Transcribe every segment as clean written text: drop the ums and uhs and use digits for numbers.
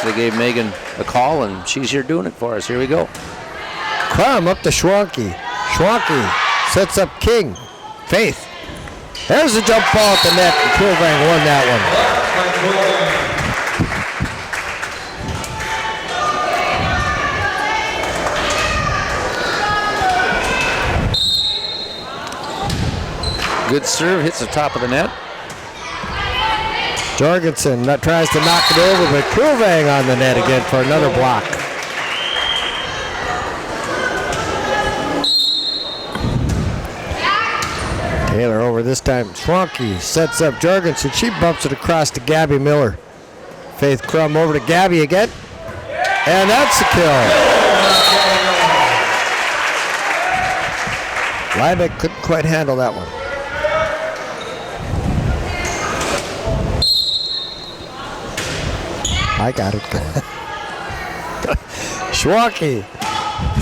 actually gave Megan a call, and she's here doing it for us. Here we go. Crum up to Schwanke. Schwanke sets up King. Faith. There's a jump ball at the net, and Quilvang won that one. Good serve, hits the top of the net. Jorgensen tries to knock it over, but Quilvang on the net again for another block. Taylor over this time. Schwanke sets up Jorgensen. She bumps it across to Gabby Miller. Faith Crum over to Gabby again. And that's the kill. Liebeck couldn't quite handle that one. I got it going. Schwanke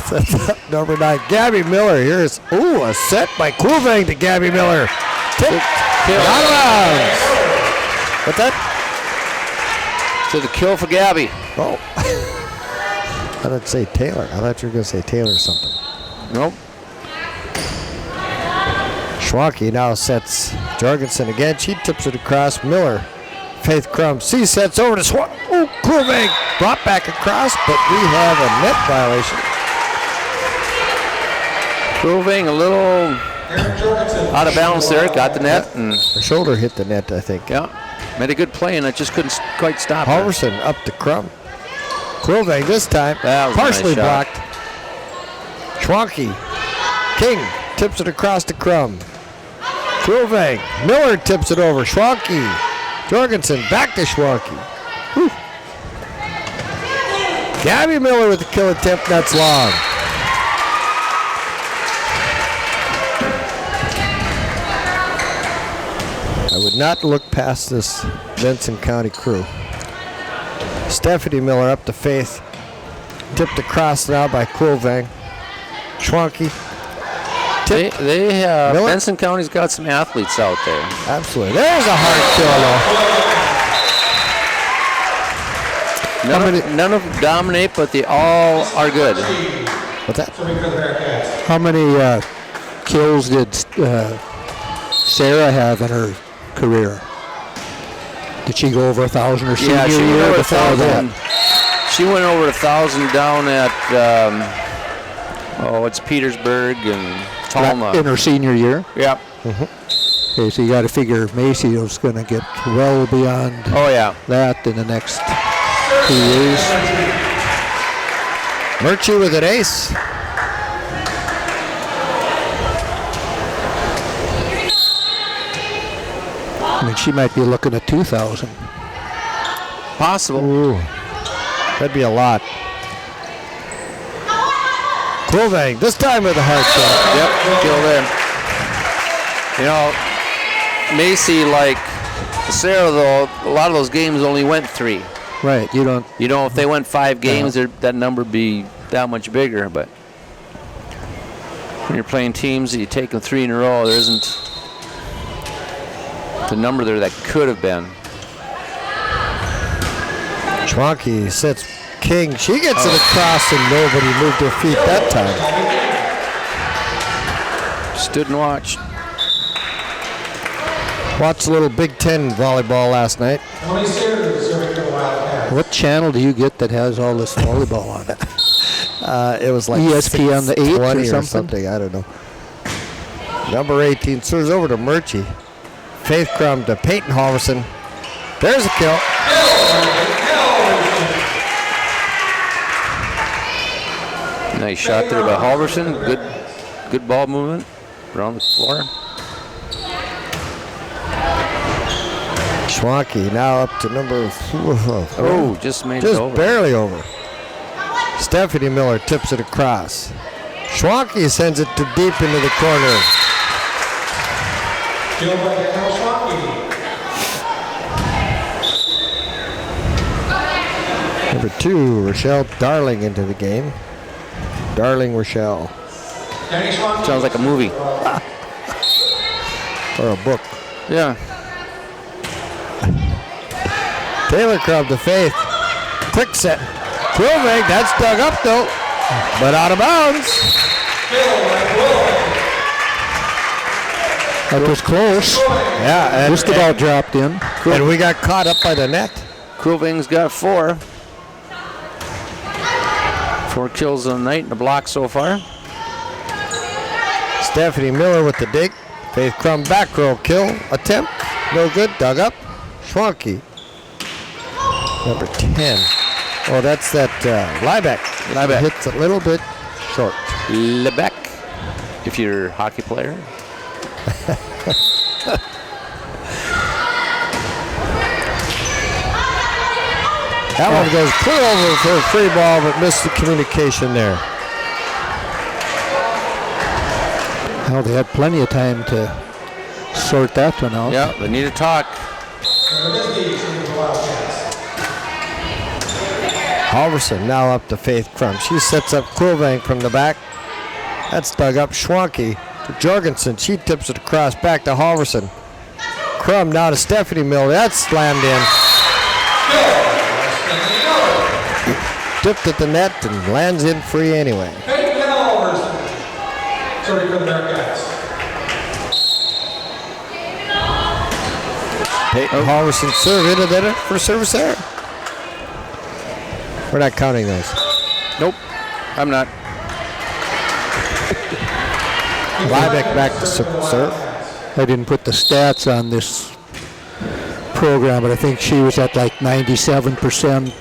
sets up number 9. Gabby Miller. Here's, a set by Quilvang to Gabby Miller. Tip. Out of bounds. What's that? So the kill for Gabby. Oh. I didn't say Taylor. I thought you were going to say Taylor or something. Nope. Schwanke now sets Jorgensen again. She tips it across. Miller. Faith Crum. C sets over to Schwanke. Oh, Quilvang brought back across, but we have a net violation. Quilvang a little out of balance there. Got the net. And her shoulder hit the net, I think. Yeah. Made a good play, and it just couldn't quite stop her. Halverson up to Crum. Quilvang this time. Partially blocked. Schwanke. King tips it across to Crum. Quilvang. Miller tips it over. Schwanke. Jorgensen back to Schwanke. Whew. Gabby Miller with the kill attempt. That's long. I would not look past this Benson County crew. Stephanie Miller up to Faith. Tipped across now by Quilvang. Schwanke. Benson County's got some athletes out there. Absolutely. There's a hard kill, though. None of them dominate, but they all are good. What's that? How many kills did Sarah have in her career? Did she go over 1,000 or senior year before that? She went over 1,000 down at it's Petersburg and Talma. In her senior year? Yep. Mm-hmm. Okay, so you got to figure Macy was going to get well beyond that in the next 2 years. Murchie with an ace. I mean, she might be looking at 2,000. Possible. Ooh, that'd be a lot. Quilvang, this time with a hard shot. Yep, kill there. You know, Macy, like Sarah, though, a lot of those games only went 3. Right, you don't. You know, if they went 5 games, that number would be that much bigger. But when you're playing teams and you take them 3 in a row, there isn't the number there that could have been. Schwanke sets King. She gets it across and nobody moved their feet that time. Stood and watched. Watched a little Big Ten volleyball last night. What channel do you get that has all this volleyball on it? It was like ESPN on the 8 or something. I don't know. Number 18 serves over to Murchie. Faith Crum to Peyton Halverson. There's a kill. Nice shot there by Halverson. Good ball movement around the floor. Schwanke now up to number 4. Just made it over. Just barely over. Stephanie Miller tips it across. Schwanke sends it to deep into the corner. Number 2, Rochelle Darling into the game. Darling Rochelle. Sounds like a movie. Or a book. Yeah. Taylor Crum to Faith. quick set. Quilvig, that's dug up though, but out of bounds. That was close. Yeah, just about dropped in. And we got caught up by the net. Quilving's got 4. 4 kills on the night and a block so far. Stephanie Miller with the dig. Faith Crum back row kill attempt. No good. Dug up. Schwanke. Number 10. Oh, that's that Liebeck. Liebeck hits a little bit short. Liebeck, if you're a hockey player. That one goes clear over for a free ball, but missed the communication there. Well, they had plenty of time to sort that one out. Yeah, they need to talk. Halverson now up to Faith Crum. She sets up Quilvang from the back. That's dug up. Schwanke to Jorgensen. She tips it across back to Halverson. Crum now to Stephanie Miller. That's slammed in. Dipped at the net and lands in free anyway. Sorry for the Bearcats. Peyton Halverson serve into that for service error. We're not counting those. Nope, I'm not. Liebeck back to serve. I didn't put the stats on this program, but I think she was at like 97%.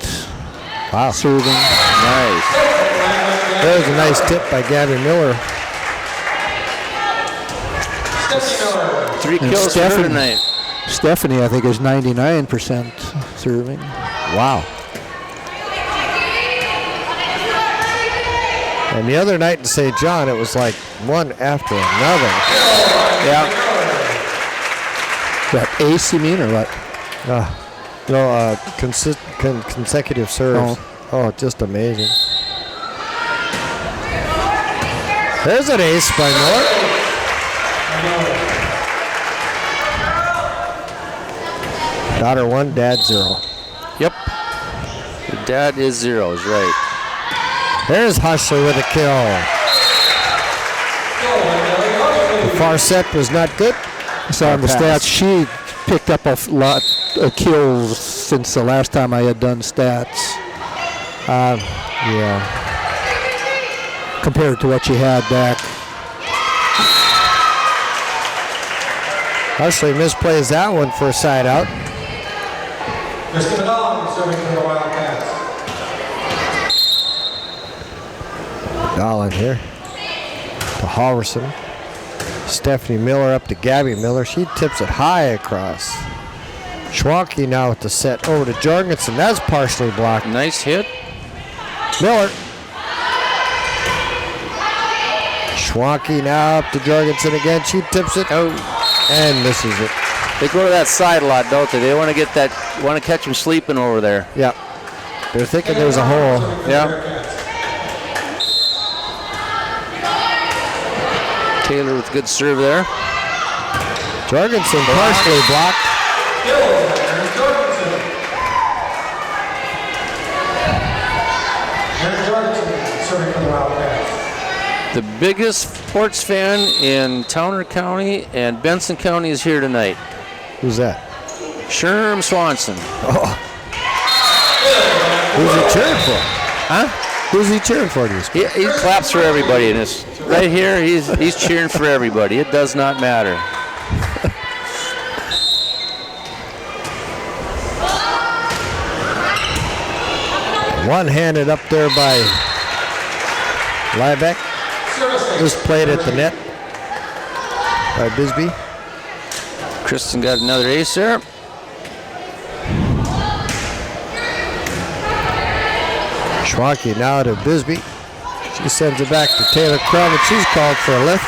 Wow. Serving. Nice. There's a nice tip by Gabby Miller. 3 And kills for her tonight. Stephanie, I think, is 99% serving. Wow. And the other night in St. John, it was like one after another. Yeah. What, ace you mean, or what? No, consecutive serves. Oh, just amazing. There's an ace by Miller. Daughter 1, dad 0. Yep. Your dad is 0, is right. There's Hushler with a kill. The far set was not good. So on the stats, she picked up a lot of kills since the last time I had done stats. Yeah. Compared to what she had back. Hushler misplays that one for a side out. Mr. Madonna serving for the Wildcats. Dolan here to Halverson. Stephanie Miller up to Gabby Miller. She tips it high across. Schwanke now with the set over to Jorgensen. That's partially blocked. Nice hit. Miller. Schwanke now up to Jorgensen again. She tips it and misses it. They go to that side a lot, don't they? They want to get that, want to catch them sleeping over there. Yeah. They're thinking there's a hole. Yeah. Taylor with good serve there. Jorgensen partially blocked. The biggest sports fan in Towner County and Benson County is here tonight. Who's that? Sherm Swanson. Oh. Who's he cheering for? Huh? Who's he cheering for? He claps for everybody in this. Right here, he's cheering for everybody. It does not matter. One-handed up there by Liebeck. Just played at the net by Bisbee. Kristen got another ace there. Schwanke now to Bisbee. She sends it back to Taylor Crum, and she's called for a lift.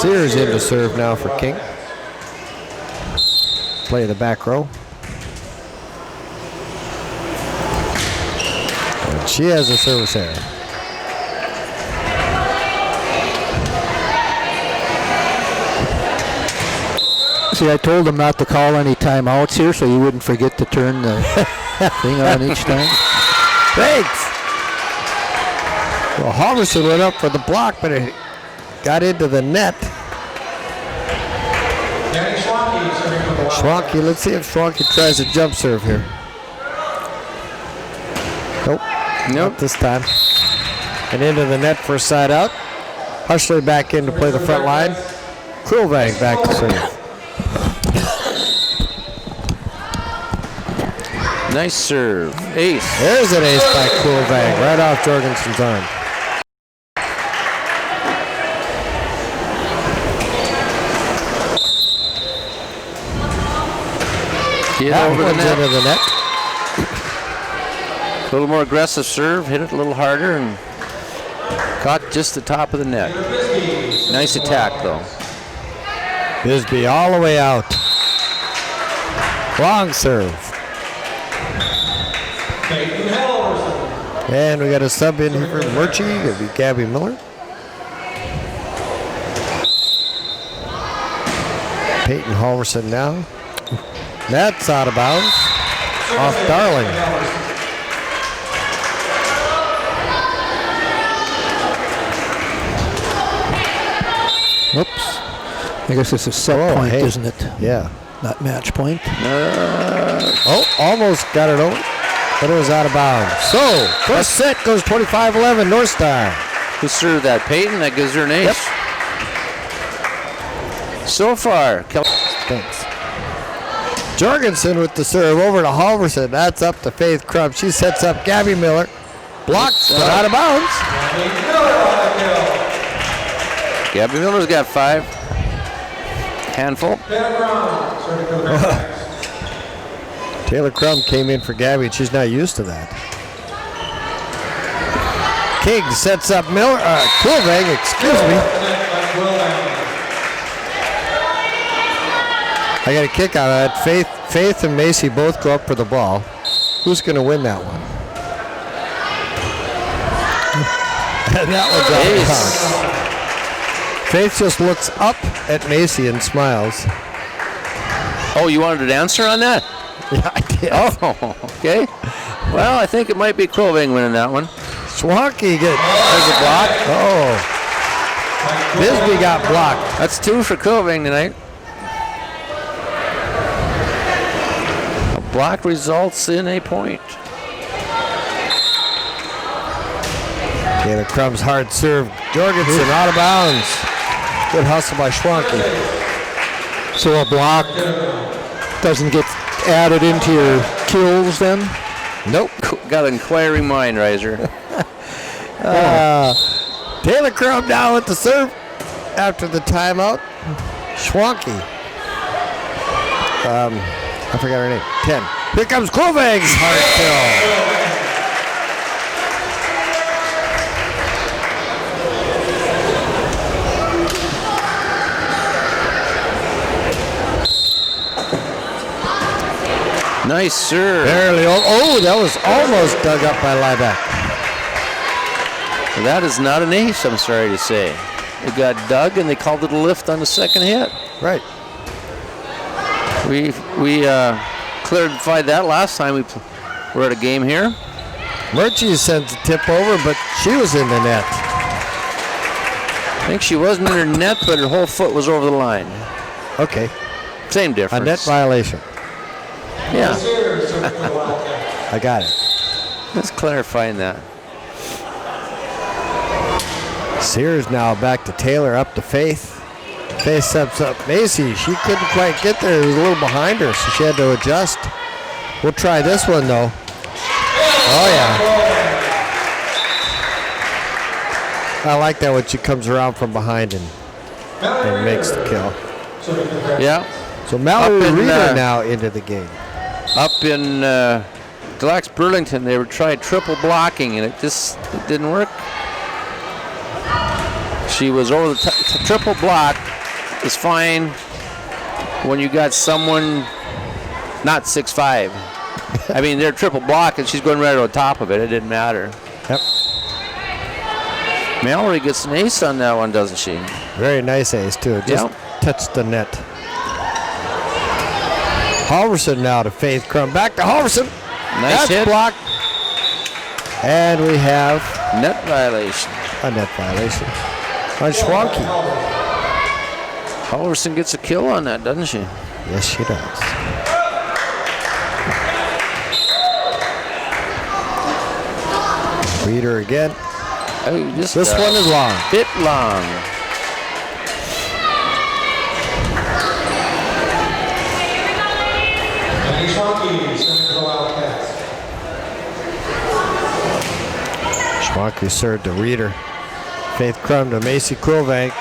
Sears in to serve now for King. Play the back row. And she has a service error. See, I told him not to call any timeouts here, so you wouldn't forget to turn the thing on each time. Thanks. Well, Halverson went up for the block, but it got into the net. Schwanke, let's see if Schwanke tries a jump serve here. Nope. Not this time. And into the net for a side out. Hushley back in to play the front line. Krulvang back to serve. Nice serve. Ace. There's an ace by Krulvang, right off Jorgensen's arm. Get That over the one's net. into the net. A little more aggressive serve, hit it a little harder, and caught just the top of the net. Nice attack, though. Bisbee all the way out. Long serve. And we got a sub in here for Murchie. It'll be Gabby Miller. Peyton Halverson now. That's out of bounds. Off Darling. Whoops. I guess it's a set point, hey. isn't it? Yeah. Not match point. Oh, almost got it over, but it was out of bounds. So, first set goes 25-11 North Star. Who served that? Peyton? That gives her an ace. Yep. So far, Thanks. Jorgensen with the serve over to Halverson. That's up to Faith Crump. She sets up Gabby Miller. Blocked, but out of bounds. Gabby Miller's got 5. Handful. Taylor Crum came in for Gabby, and she's not used to that. King sets up Miller. Krulvang, excuse me. I got a kick out of that. Faith and Macy both go up for the ball. Who's going to win that one? And that one's out of bounds. Faith just looks up at Macy and smiles. Oh, you wanted an answer on that? Yeah, I did. Oh, okay. Well, I think it might be Krulvang winning that one. Schwanke There's a block. Oh. Bisbee got blocked. That's 2 for Krulvang tonight. A block results in a point. Taylor Crum's hard serve. Jorgensen out of bounds. Good hustle by Schwanke. So a block doesn't get added into your kills then? Nope. Got an inquiring mind, Reiser. Taylor Crum now with the serve after the timeout. Schwanke. I forgot her name. 10. Here comes Krulvang's hard kill. Nice serve. Barely. Oh, that was almost dug up by Liebeck. Well, that is not an ace, I'm sorry to say. It got dug, and they called it a lift on the second hit. Right. We clarified that last time we were at a game here. Murchie sends a tip over, but she was in the net. I think she wasn't in her net, but her whole foot was over the line. Okay. Same difference. A net violation. Yeah. I got it. Let's clarify that. Sears now back to Taylor, up to Faith. Faith steps up Macy. She couldn't quite get there. It was a little behind her, so she had to adjust. We'll try this one, though. Oh, yeah. I like that when she comes around from behind and makes the kill. Yeah. So Mallory Up in, Reeder now into the game. Up in Galax Burlington, they were trying triple blocking, and it didn't work. She was over the triple block is fine when you got someone not 6'5". I mean, they're triple block, and she's going right on top of it. It didn't matter. Yep. Mallory gets an ace on that one, doesn't she? Very nice ace, too. Just touched the net. Halverson now to Faith Crum. Back to Halverson. Nice hit. Blocked. And we have net violation. A net violation on Schwanke. Halverson gets a kill on that, doesn't she? Yes, she does. Reader again. Oh, this one is long. Bit long. Schwanke served to Reader. Faith Crum to Macy Quilvank.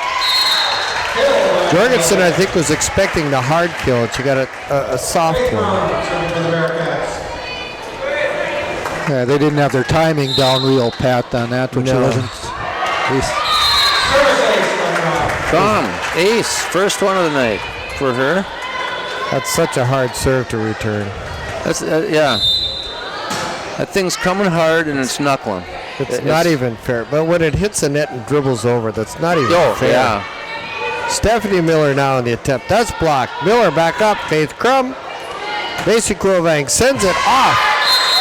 Jorgensen, I think, was expecting the hard kill, and she got a soft one. Yeah, they didn't have their timing down real pat on that, which wasn't. Crum, ace, first one of the night for her. That's such a hard serve to return. That's yeah. That thing's coming hard and it's knuckling. It's not even fair. But when it hits the net and dribbles over, that's not even fair. Yeah. Stephanie Miller now in the attempt. That's blocked. Miller back up. Faith Crum. Macy Quilvank sends it off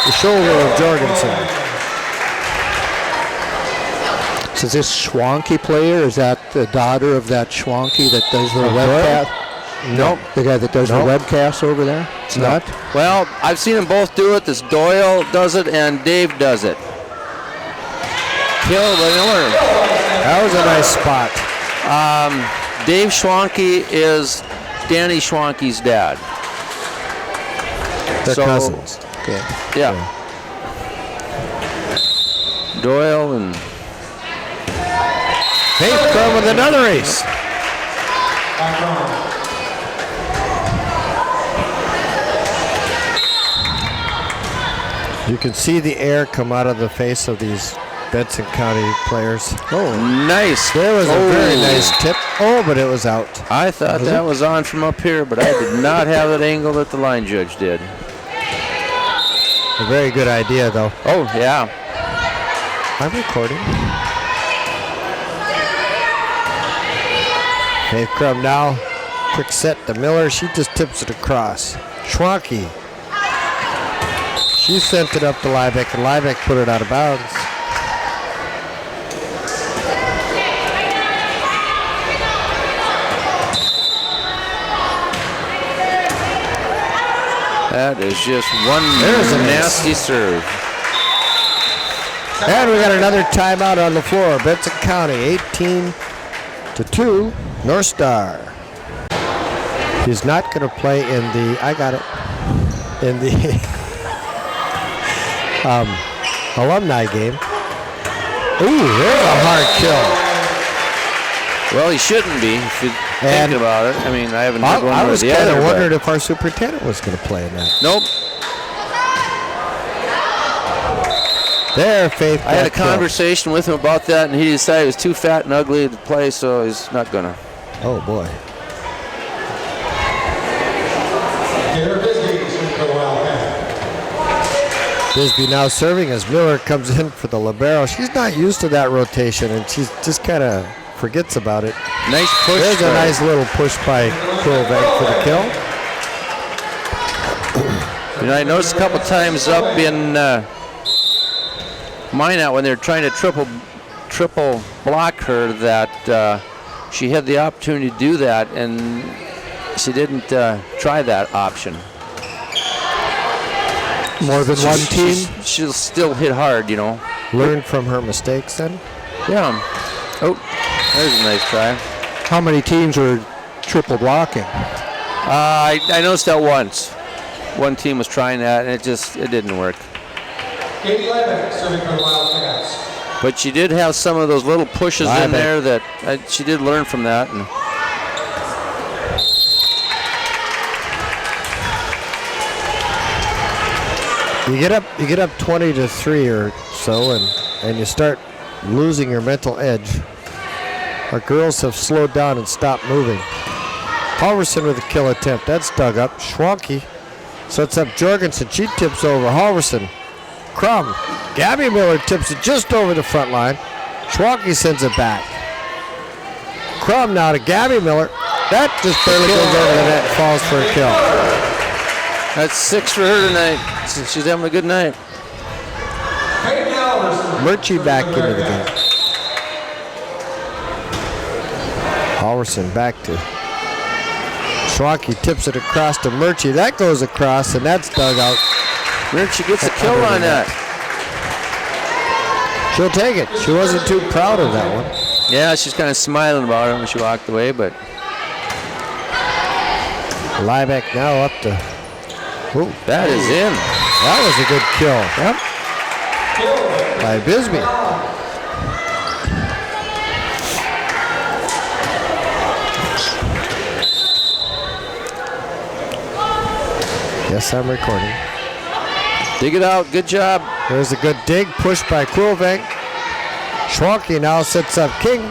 the shoulder of Jorgensen. So is this Schwanke player? Is that the daughter of that Schwanke that does the webcast? Nope. The guy that does the webcast over there? It's not? Well, I've seen them both do it. This Doyle does it and Dave does it. Kill Miller. That was a nice spot. Dave Schwanke is Danny Schwanke's dad. They're cousins. Okay. Yeah. Doyle and Faith Crum with another ace. You can see the air come out of the face of these Benson County players. Oh, nice. There was a very nice tip. Oh, but it was out. I thought that was on from up here, but I did not have that angle that the line judge did. A very good idea, though. Oh, yeah. I'm recording. Faith Crum now. Quick set to Miller. She just tips it across. Schwanke. She sent it up to Liebeck, and Liebeck put it out of bounds. That is just one nasty serve. And we got another timeout on the floor. Benson County, 18-2, North Star. He's not going to play in the, in the alumni game. Ooh, there's a hard kill. Well, he shouldn't be if you think about it. I mean, I haven't heard one I was the kind other. of wondering if our superintendent was going to play in that. Nope. There, Faith. I had a conversation with him about that, and he decided it was too fat and ugly to play, so he's not gonna. Oh boy. Bisbee now serving as Miller comes in for the libero. She's not used to that rotation, and she just kind of forgets about it. Nice push. There's a nice little push by Quilvank for the kill. You know, I noticed a couple times up in Minot when they're trying to triple block her that she had the opportunity to do that, and she didn't try that option. More than one team? She'll still hit hard, you know. Learn from her mistakes then? Yeah. Oh, there's a nice try. How many teams were triple blocking? I noticed that once. One team was trying that, and it didn't work. Katie Liebeck serving for the Wildcats. But she did have some of those little pushes in there that she did learn from that. And you get up 20-3 or so, and you start losing your mental edge. Our girls have slowed down and stopped moving. Halverson with a kill attempt. That's dug up. Schwanke sets up Jorgensen. She tips over Halverson. Crum. Gabby Miller tips it just over the front line. Schwanke sends it back. Crum now to Gabby Miller. That just barely goes over the net and falls for a kill. That's 6 for her tonight. She's having a good night. Murchie back into the game. Halverson back to Schwanke, tips it across to Murchie. That goes across, and that's dug out. Murchie gets a kill on that. She'll take it. She wasn't too proud of that one. Yeah, she's kind of smiling about it when she walked away, but. Liebeck now up to. Ooh, that is in. That was a good kill. Yep. By Bisbee. Yes, I'm recording. Dig it out. Good job. There's a good dig. Pushed by Krulvang. Schwanke now sets up King.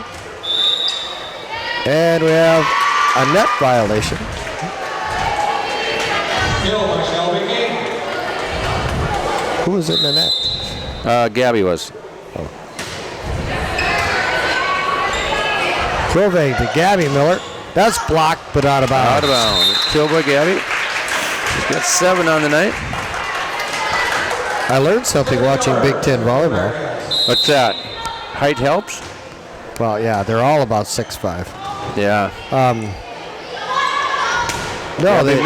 And we have a net violation. Who was in the net? Gabby was. Oh. Krulvang to Gabby Miller. That's blocked, but out of bounds. Out of bounds. Kill by Gabby. She's got 7 on the night. I learned something watching Big Ten volleyball. What's that? Height helps? Well, yeah, they're all about 6'5". Yeah. No, they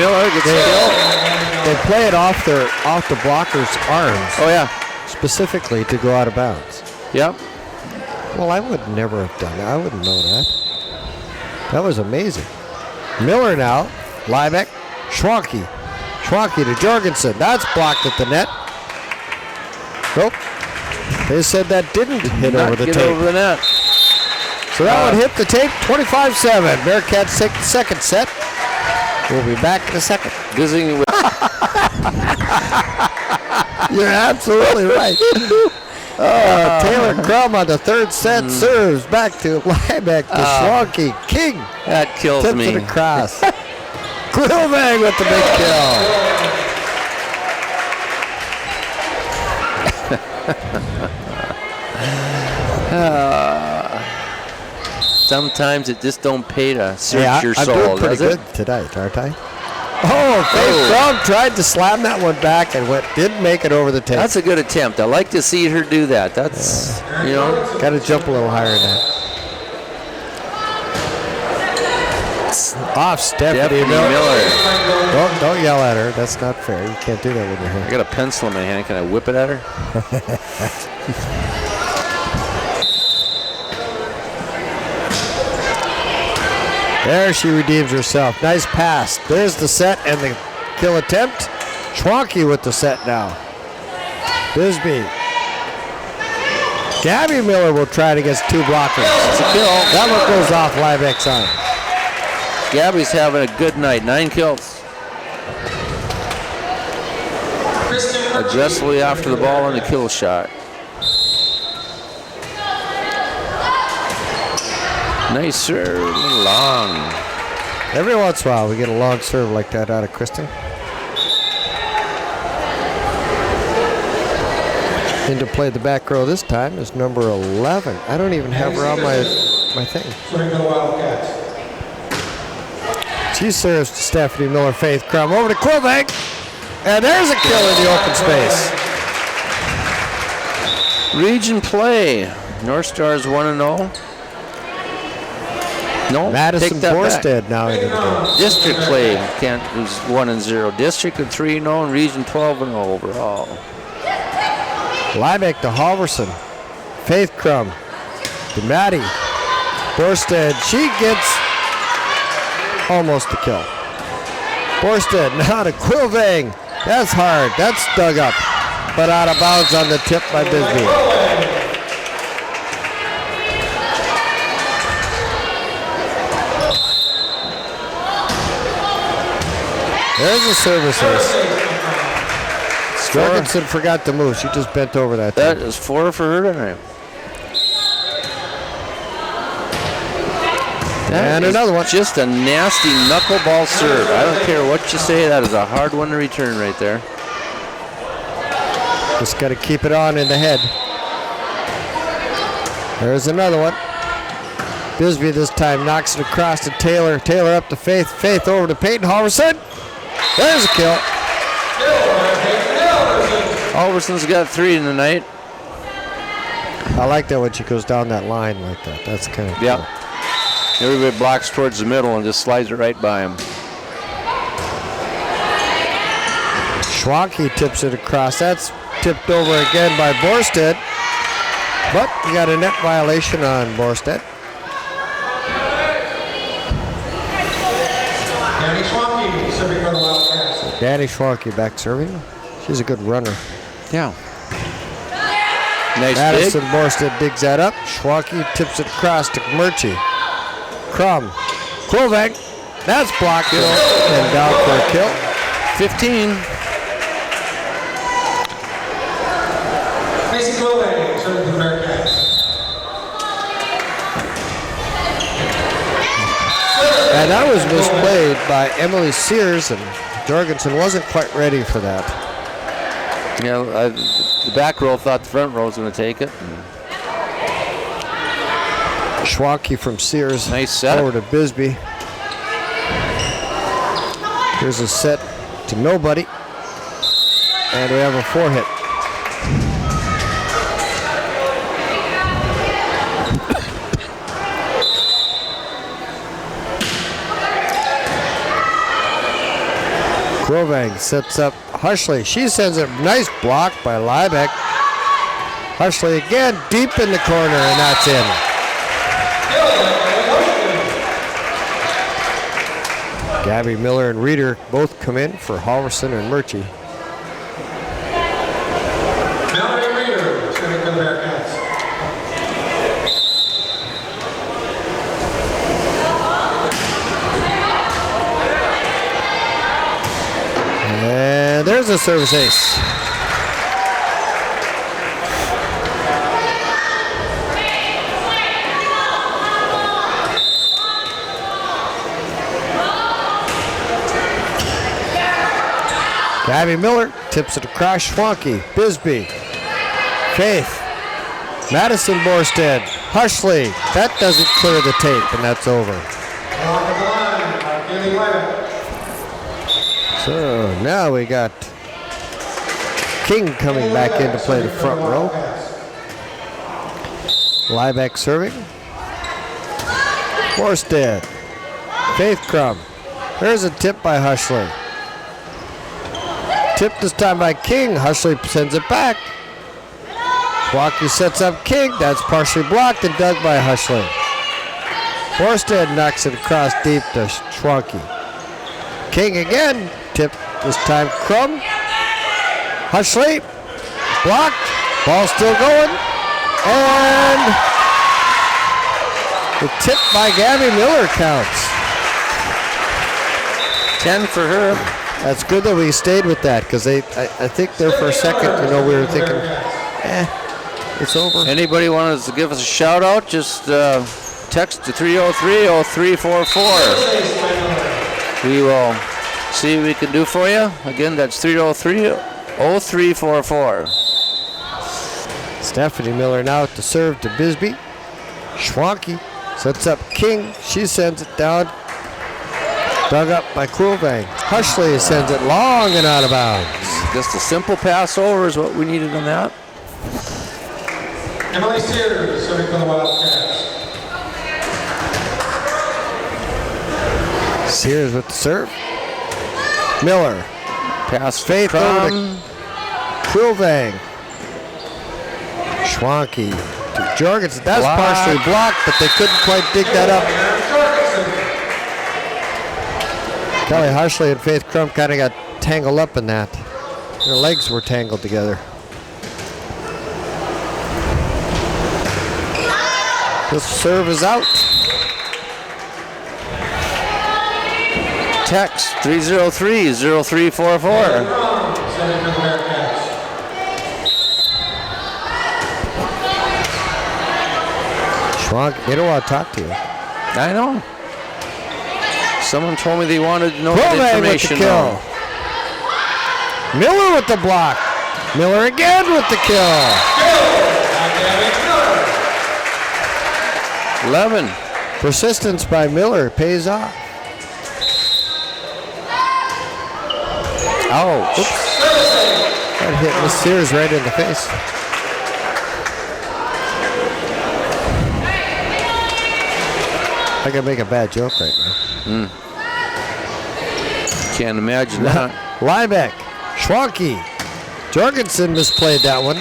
play it off the blocker's arms. Oh yeah. Specifically to go out of bounds. Yep. Well, I would never have done that. I wouldn't know that. That was amazing. Miller now. Liebeck. Schwanke. Schwanke to Jorgensen. That's blocked at the net. Nope. They said that didn't hit over the tape. Over the net. So that one hit the tape. 25-7. Bearcats take the second set. We'll be back in a second. Visiting with. You're absolutely right. Taylor Crum on the third set serves back to Liebeck to Schwanke. King. That kills tips me. Tips it across. Krulvang with the big kill. Sometimes it just don't pay to search your I'm soul, doing pretty does it? good tonight, aren't I? Faith Crum tried to slam that one back and didn't make it over the tape. That's a good attempt. I like to see her do that. That's, you know. Got to jump a little higher than that. Off Stephanie Miller. Don't yell at her. That's not fair. You can't do that with your hand. I got a pencil in my hand. Can I whip it at her? There she redeems herself. Nice pass. There's the set and the kill attempt. Schwanke with the set now. Bisbee. Gabby Miller will try it against 2 blockers. It's a kill. That one goes off Liebeck's arm. Gabby's having a good night. 9 kills. Aggressively after the ball on the kill shot. Nice serve, long. Every once in a while we get a long serve like that out of Kristen. Into play the back row this time is number 11. I don't even have her on my thing. She serves to Stephanie Miller, Faith Crum over to Krulvang. And there's a kill in the open space. Region play. North Stars 1-0. No, Madison Borstead now into the game. District play was 1-0. District at 3-0 and Region 12-0 overall. Liebeck to Halverson. Faith Crum to Maddie. Borstead, she gets almost the kill. Borstead now to Krulvang. That's hard. That's dug up. But out of bounds on the tip by Bisbee. There's the services. Jorgensen forgot to move. She just bent over that That thing. is 4 for her tonight. And another one. Just a nasty knuckleball serve. I don't care what you say. That is a hard one to return right there. Just got to keep it on in the head. There's another one. Bisbee this time knocks it across to Taylor. Taylor up to Faith. Faith over to Peyton Halverson. There's a kill. Alverson's got 3 in the night. I like that when she goes down that line like that. That's kind of Yep. Cool. Everybody blocks towards the middle and just slides it right by him. Schwanke tips it across. That's tipped over again by Borstead. But you got a net violation on Borstead. Danny Schwanke serving for the Wildcats. Danny Schwanke back serving. She's a good runner. Yeah. Nice Madison dig. Borstead digs that up. Schwanke tips it across to Murchie. Crum. Klovak. That's blocked and down for a kill. 15. Macy Clover serving for the Bearcats. And that was misplayed by Emily Sears, and Jorgensen wasn't quite ready for that. Yeah, the back row thought the front row was going to take it. Schwanke from Sears. Nice set. Over to Bisbee. Here's a set to nobody. And we have a 4-hit. Grovang sets up Hushley. She sends a nice block by Liebeck. Hushley again deep in the corner, and that's in. Gabby Miller and Reeder both come in for Halverson and Murchie. Mallory Reeder serving for the Bearcats. And there's a service ace. Gabby Miller tips it across Schwanke. Bisbee. Faith. Madison Borstead. Hushley. That doesn't clear the tape, and that's over. So now we got King coming back in to play the front row. Liebeck serving. Borstead. Faith Crum. There's a tip by Hushley. Tip this time by King. Hushley sends it back. Schwanke sets up King. That's partially blocked and dug by Hushley. Borstead knocks it across deep to Schwanke. King again. Tip this time Crum. Hushley. Blocked. Ball still going. And the tip by Gabby Miller counts. 10 for her. That's good that we stayed with that, because I think there for a second, we were thinking, it's over. Anybody want to give us a shout out? Just text to 303-0344. We will see what we can do for you. Again, that's 303-0344. Stephanie Miller now to serve to Bisbee. Schwanke sets up King. She sends it down. Dug up by Krulvang. Hushley sends it long and out of bounds. Just a simple pass over is what we needed on that. Emily Sears serving for the Wildcats. Sears with the serve. Miller. Pass Faith over to Krulvang. Schwanke to Jorgensen. That's partially blocked, but they couldn't quite dig that up. Kelly Hushley and Faith Crum kind of got tangled up in that. Their legs were tangled together. This serve is out. Text 303-0344. Schwanke, they don't want to talk to you. I know. Someone told me they wanted to know Krulvang the information. with the kill. Miller with the block. Miller again with the kill. 11. Persistence by Miller pays off. Ouch. Oops. That hit Miss Sears right in the face. I can make a bad joke right now. Can't imagine that. Liebeck, Schwanke, Jorgensen misplayed that one.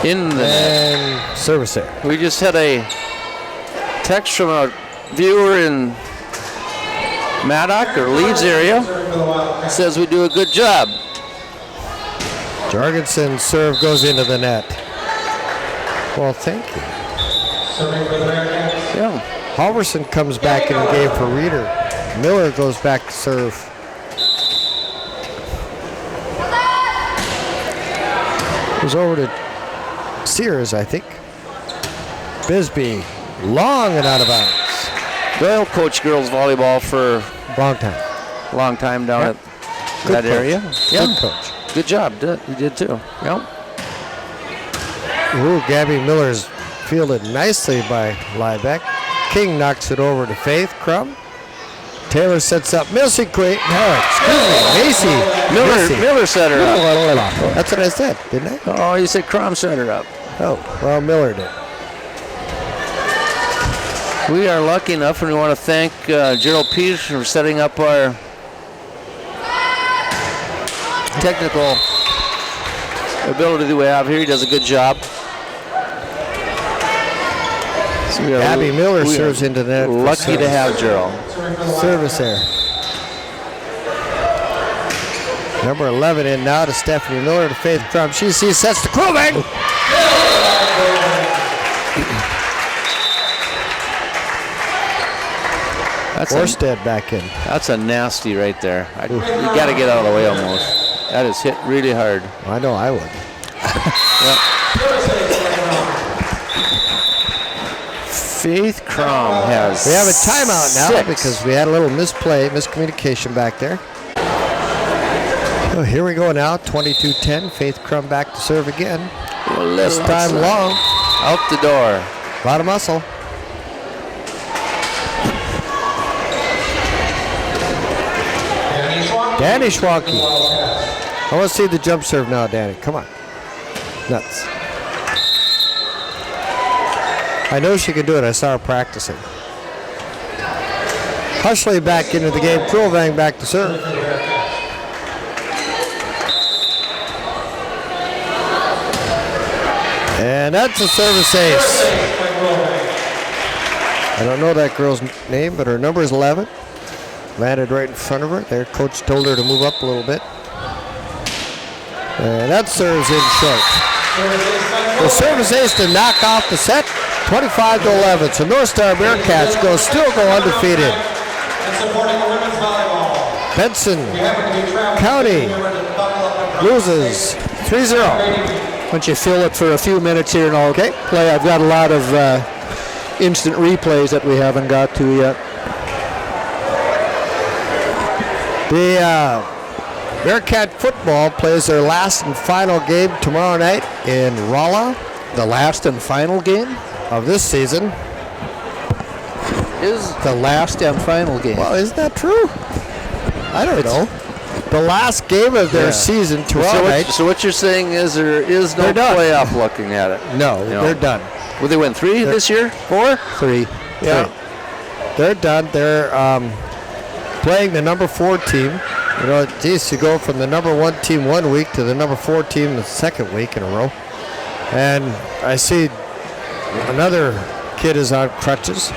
In the net. Service there. We just had a text from a viewer in Maddock or Leeds area. Says we do a good job. Jorgensen's serve goes into the net. Well, thank you. Yeah. Halverson comes back in the game for Reeder. Miller goes back to serve. Goes over to Sears, I think. Bisbee, long and out of bounds. Doyle coached girls volleyball for a long time down at that area. Yeah. Good coach. Good job. You did too. Yep. Ooh, Gabby Miller's fielded nicely by Liebeck. King knocks it over to Faith Crum. Taylor sets up Macy. Macy. Miller set her up. That's what I said, didn't I? Oh, you said Crum set her up. Oh, well, Miller did. We are lucky enough, and we want to thank Gerald Peters for setting up our technical ability that we have here. He does a good job. So Abby Miller serves into the net. Lucky to have Gerald. Service there. Number 11 in now to Stephanie Miller to Faith Crum. She sets the Kruvang. Orsted back in. That's a nasty right there. You got to get out of the way almost. That is hit really hard. I know I would. Faith Crum has. We have a timeout now because we had a little miscommunication back there. So here we go now, 22-10. Faith Crum back to serve again. This time long. Out the door. A lot of muscle. Danny Schwanke. I want to see the jump serve now, Danny. Come on. Nuts. I know she can do it. I saw her practicing. Hushley back into the game. Kruvang back to serve. And that's a service ace. I don't know that girl's name, but her number is 11. Landed right in front of her. Their coach told her to move up a little bit. And that serves in short. The service ace to knock off the set, 25-11. So North Star Bearcats still go undefeated. Benson County loses 3-0. Once you fill it for a few minutes here and all play, I've got a lot of instant replays that we haven't got to yet. The Bearcat football plays their last and final game tomorrow night in Rolla. The last and final game of this season is the last and final game. Well, isn't that true? I don't know. The last game of their season tomorrow night. So what you're saying is there is no playoff looking at it. No, they're done. Will they win 3 this year? 4? 3. Yeah. 3. They're done. They're playing the number 4 team. You know, geez, you go from the number 1 team one week to the number 4 team the second week in a row. And I see another kid is on crutches.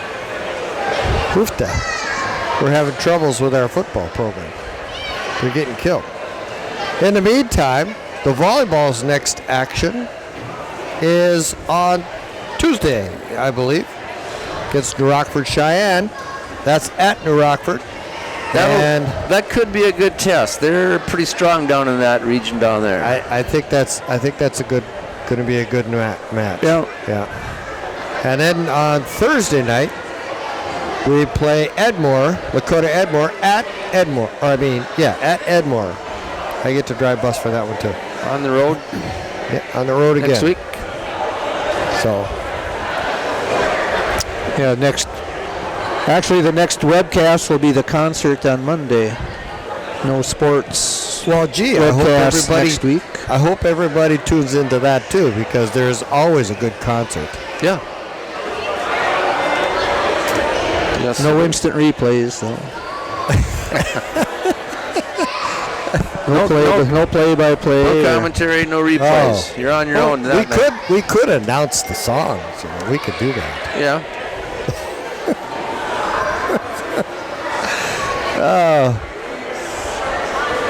Proof that. We're having troubles with our football program. They're getting killed. In the meantime, the volleyball's next action is on Tuesday, I believe, against New Rockford Cheyenne. That's at New Rockford. That could be a good test. They're pretty strong down in that region down there. I think that's going to be a good match. Yeah. And then on Thursday night, we play Lakota Edmore at Edmore. At Edmore. I get to drive bus for that one too. On the road? Yeah, on the road again. Next week. So. Yeah, actually the next webcast will be the concert on Monday. No sports. Well, gee, I hope everybody next week. I hope everybody tunes into that too, because there's always a good concert. Yeah. Yes, No instant replays, though. No play-by-play. No commentary, no replays. You're on your own. We could announce the songs. You know, we could do that. Yeah.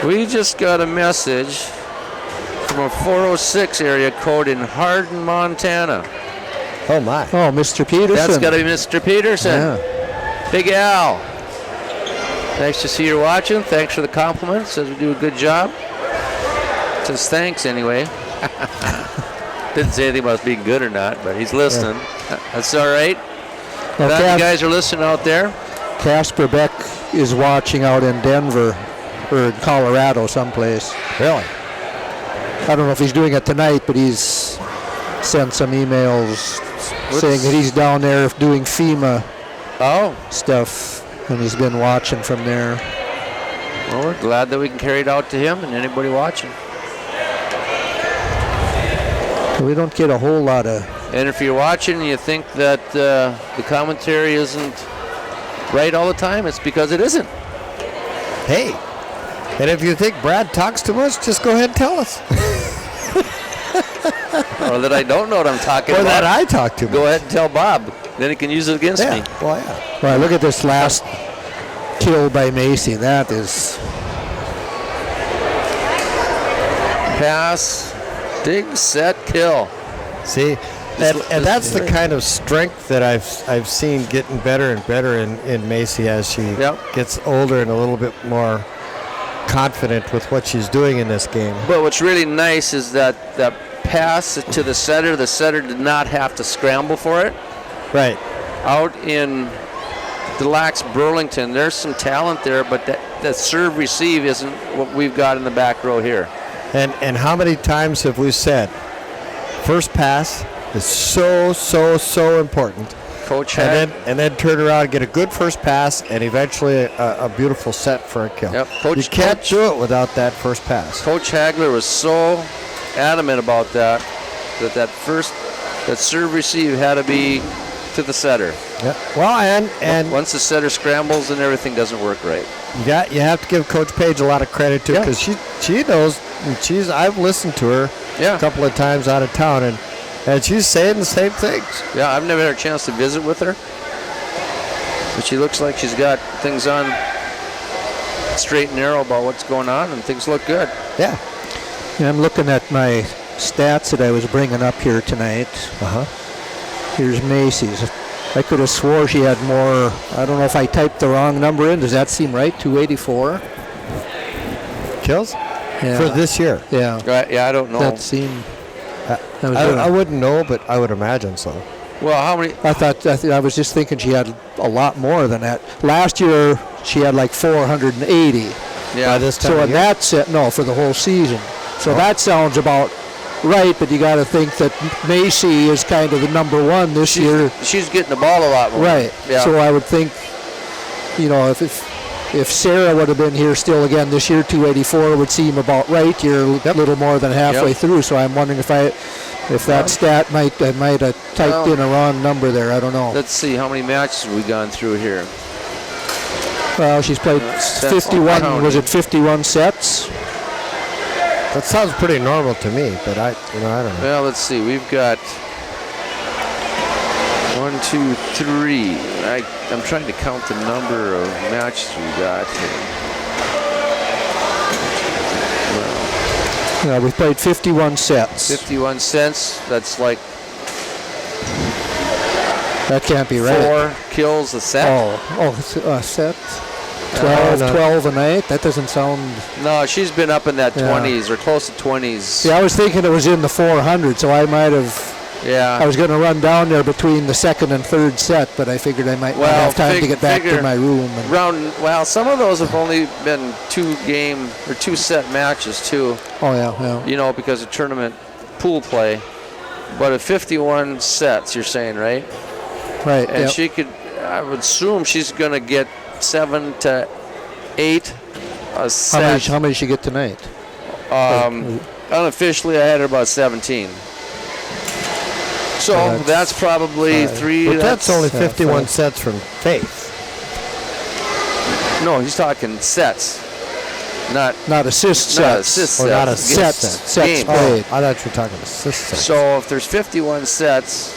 We just got a message from a 406 area code in Hardin, Montana. Oh, my. Oh, Mr. Peterson. That's got to be Mr. Peterson. Yeah. Big Al. Nice to see you watching. Thanks for the compliment. Says we do a good job. Says thanks anyway. Didn't say anything about being good or not, but he's listening. Yeah. That's all right. Well, Glad you guys are listening out there. Casper Beck is watching out in Denver or in Colorado someplace. Really? I don't know if he's doing it tonight, but he's sent some emails saying that he's down there doing FEMA stuff, and he's been watching from there. Well, we're glad that we can carry it out to him and anybody watching. We don't get a whole lot of... And if you're watching and you think that the commentary isn't right all the time, it's because it isn't. Hey, and if you think Brad talks too much, just go ahead and tell us. Or that I don't know what I'm talking or about. Or that I talk too much. Go ahead and tell Bob. Then he can use it against me. Well, yeah. Well, look at this last kill by Macy. That is... Pass, dig, set, kill. See, and that's the kind of strength that I've seen getting better and better in Macy as she gets older and a little bit more confident with what she's doing in this game. But what's really nice is that pass to the setter did not have to scramble for it. Right. Out in Des Lacs, Burlington, there's some talent there, but that serve receive isn't what we've got in the back row here. And how many times have we said first pass is so important. Coach and then turn around and get a good first pass and eventually a beautiful set for a kill. Yep. You can't do it without that first pass. Coach Hagler was so adamant about that serve receive had to be to the setter. Yeah. Well, and once the setter scrambles, then everything doesn't work right. You have to give Coach Page a lot of credit too, because she knows. And I've listened to her a couple of times out of town, and she's saying the same things. Yeah, I've never had a chance to visit with her, but she looks like she's got things on straight and narrow about what's going on, and things look good. Yeah. I'm looking at my stats that I was bringing up here tonight. Here's Macy's. I could have swore she had more. I don't know if I typed the wrong number in. Does that seem right? 284 kills for this year. Yeah. Yeah, I don't know. That seemed. I wouldn't know, but I would imagine so. Well, how many? I was just thinking she had a lot more than that. Last year she had like 480. Yeah. By this time. So in that set, for the whole season. So that sounds about right, but you got to think that Macy is kind of the number one this year. She's getting the ball a lot more. Right. Yeah. So I would think, if Sarah would have been here still again this year, 284 would seem about right. You're a little more than halfway through. So I'm wondering if that stat I might have typed in a wrong number there. I don't know. Let's see how many matches have we gone through here. Well, she's played 51. Was it 51 sets? That sounds pretty normal to me, but I don't know. Well, let's see. We've got 1, 2, 3. I'm trying to count the number of matches we got here. Yeah, we've played 51 sets. 51 sets. That's like. That can't be right. 4 kills a set. A set. 12 a night? That doesn't sound... No, she's been up in that 20s or close to 20s. Yeah, I was thinking it was in the 400, so I might have... Yeah. I was going to run down there between the second and third set, but I figured I might not have time to get back to my room. Some of those have only been 2 set matches, too. Oh, yeah. Because of tournament pool play. But at 51 sets, you're saying, right? Right. And she could, I would assume she's going to get 7 to 8 a set. How many did she get tonight? Unofficially, I had her about 17. So that's probably 3. But that's only 51 sets from Faith. No, he's talking sets, not assist not sets. assist Or sets. not assist Sets Games. played. I thought you were talking assist sets. So if there's 51 sets,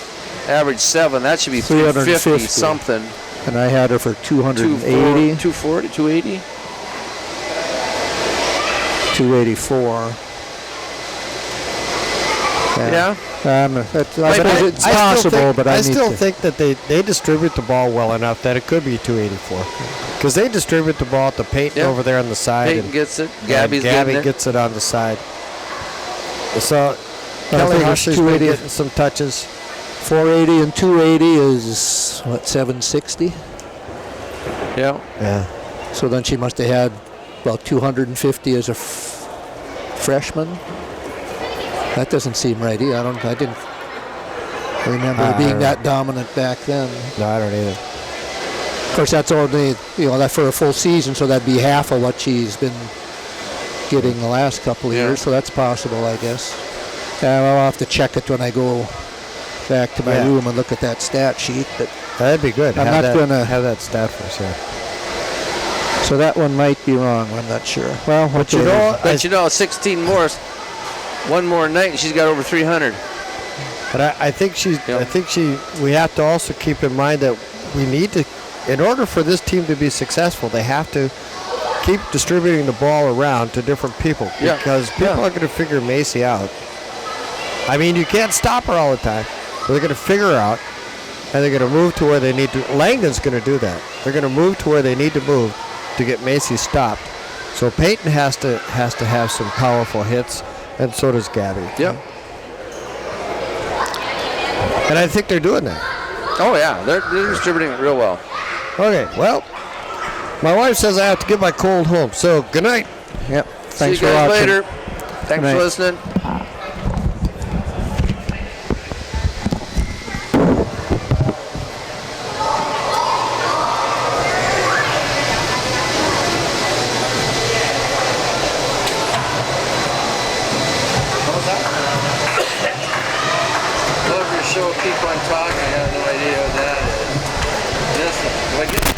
average 7, that should be 350 something. And I had her for 280. 240, 280. 284. Yeah. It's possible, but I still think that they distribute the ball well enough that it could be 284. Because they distribute the ball to Peyton over there on the side. Peyton gets it. Gabby gets it on the side. So Kelly Hush's been getting some touches. 480 and 280 is, what, 760? Yeah. So then she must have had about 250 as a freshman. That doesn't seem right either. I didn't remember her being that dominant back then. No, I don't either. Of course, that's only, that for a full season, so that'd be half of what she's been getting the last couple of years. So that's possible, I guess. I'll have to check it when I go back to my room and look at that stat sheet. But that'd be good. I'm not going to have that stat for us here. So that one might be wrong. I'm not sure. Well, but 16 more. One more night, and she's got over 300. But I think we have to also keep in mind that we need to, in order for this team to be successful, they have to keep distributing the ball around to different people because people are going to figure Macy out. I mean, you can't stop her all the time. But they're going to figure her out, and they're going to move to where they need to. Langdon's going to do that. They're going to move to where they need to move to get Macy stopped. So Peyton has to have some powerful hits. And so does Gabby. Yep. And I think they're doing that. Oh, yeah. They're distributing it real well. Okay, well, my wife says I have to get my cold home. So, good night. Yep. Thanks for watching. See you guys later. Thanks for listening. Keep on talking. I have no idea what that is. Listen, do I get